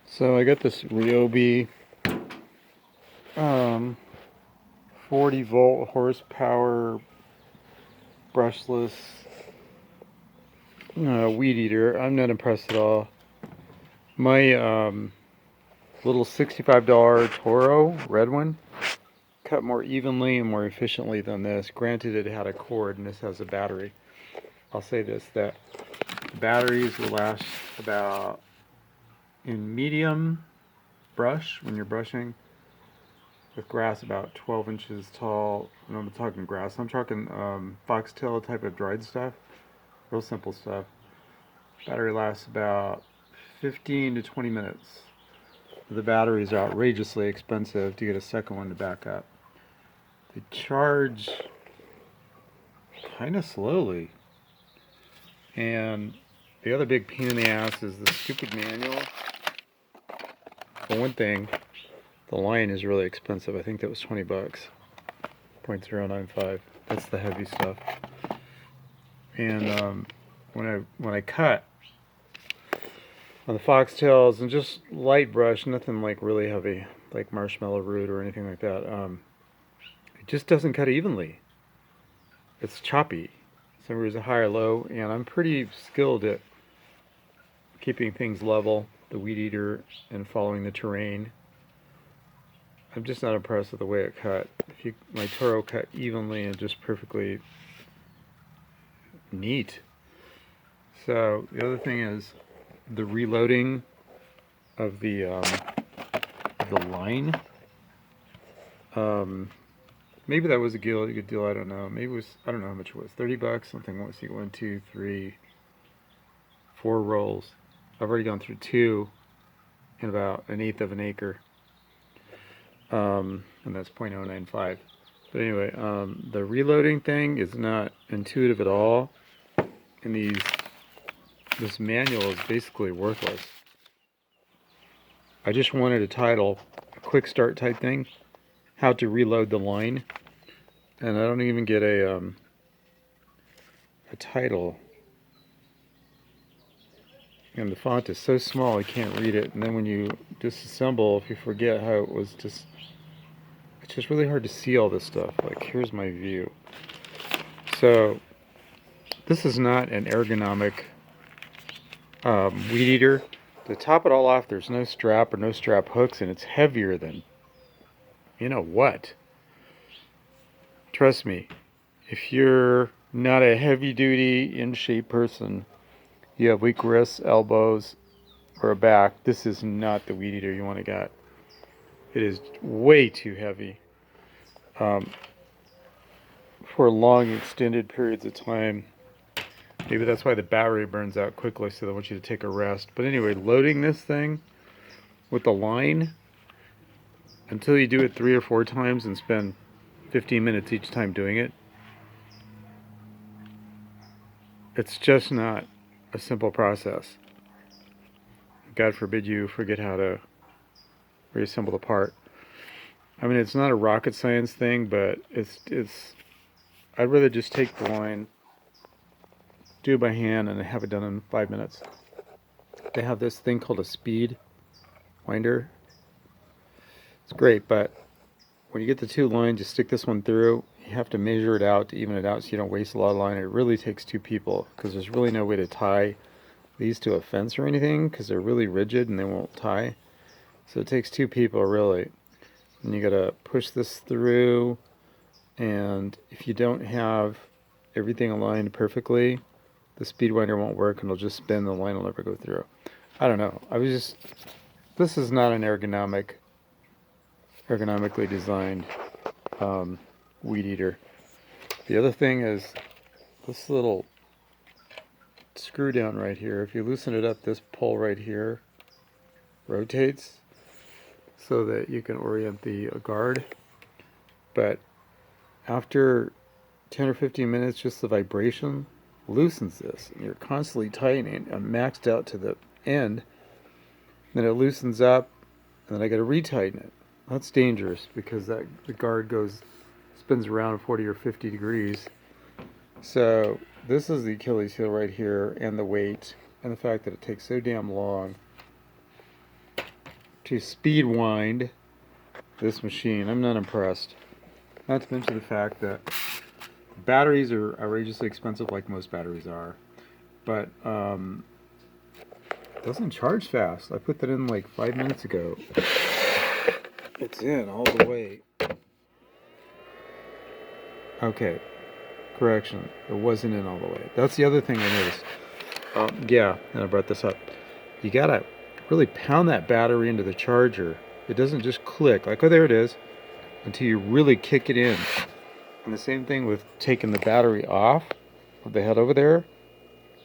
So I got this Ryobi um, 40 volt horsepower brushless weed eater. I'm not impressed at all. My little $65 Toro red one cut more evenly and more efficiently than this. Granted, it had a cord and this has a battery. I'll say this, that the batteries will last about, in medium brush, when you're brushing with grass about 12 inches tall. And I'm talking grass. I'm talking foxtail type of dried stuff. Real simple stuff. Battery lasts about 15 to 20 minutes. The batteries are outrageously expensive to get a second one to back up. They charge kind of slowly. And the other big pain in the ass is the stupid manual. For one thing, the line is really expensive. I think that was 20 bucks. 0.095. That's the heavy stuff. And when I cut on the foxtails and just light brush, nothing like really heavy, like marshmallow root or anything like that, it just doesn't cut evenly. It's choppy. So there's a high or low, and I'm pretty skilled at keeping things level, the weed eater, and following the terrain. I'm just not impressed with the way it cut. My Toro cut evenly and just perfectly neat. So the other thing is the reloading of the line. Maybe that was a good deal. I don't know. Maybe it was. I don't know how much it was. 30 bucks. Something. Let's see. 1, 2, 3, 4 rolls. I've already gone through 2 in about an eighth of an acre. And that's 0.095. But anyway, the reloading thing is not intuitive at all. And this manual is basically worthless. I just wanted a title, a quick start type thing, how to reload the line, and I don't even get a title. And the font is so small I can't read it. And then when you disassemble, if you forget how it was it's just really hard to see all this stuff. Like, here's my view. So this is not an ergonomic weed eater. To top it all off, there's no strap or no strap hooks, and it's heavier than, you know what? Trust me, if you're not a heavy-duty, in-shape person, you have weak wrists, elbows, or a back, this is not the weed eater you want to get. It is way too heavy for long, extended periods of time. Maybe that's why the battery burns out quickly, so they want you to take a rest. But anyway, loading this thing with the line, until you do it 3 or 4 times and spend 15 minutes each time doing it, it's just not a simple process. God forbid you forget how to reassemble the part. I mean, it's not a rocket science thing, but I'd rather just take the line, do it by hand, and have it done in 5 minutes. They have this thing called a speed winder. It's great, but when you get the 2 lines, you stick this one through, you have to measure it out to even it out so you don't waste a lot of line. It really takes 2 people, because there's really no way to tie these to a fence or anything, because they're really rigid and they won't tie. So it takes 2 people, really. And you gotta push this through, and if you don't have everything aligned perfectly, the speed winder won't work and it'll just spin, the line will never go through. I don't know. This is not an ergonomically designed weed eater. The other thing is this little screw down right here. If you loosen it up, this pole right here rotates so that you can orient the guard. But after 10 or 15 minutes, just the vibration loosens this, and you're constantly tightening. I'm maxed out to the end, then it loosens up, and then I got to retighten it. That's dangerous because the guard spins around 40 or 50 degrees. So this is the Achilles heel right here, and the weight, and the fact that it takes so damn long to speed wind this machine. I'm not impressed. Not to mention the fact that batteries are outrageously expensive, like most batteries are. But it doesn't charge fast. I put that in like 5 minutes ago. It's in all the way. Okay, correction. It wasn't in all the way. That's the other thing I noticed. Yeah, and I brought this up. You gotta really pound that battery into the charger. It doesn't just click, like, oh, there it is, until you really kick it in. And the same thing with taking the battery off of the head over there.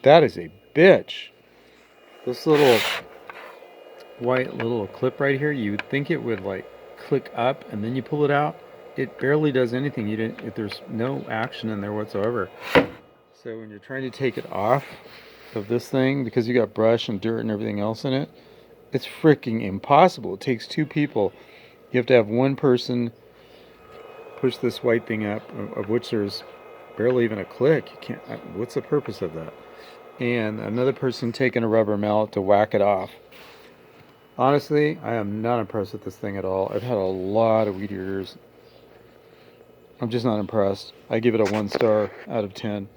That is a bitch. This little white little clip right here, you would think it would like click up and then you pull it out. It barely does anything. There's no action in there whatsoever. So when you're trying to take it off of this thing, because you got brush and dirt and everything else in it, it's freaking impossible. It takes 2 people. You have to have one person push this white thing up, of which there's barely even a click. You can't. What's the purpose of that? And another person taking a rubber mallet to whack it off. Honestly, I am not impressed with this thing at all. I've had a lot of weed eaters. I'm just not impressed. I give it a 1 star out of 10.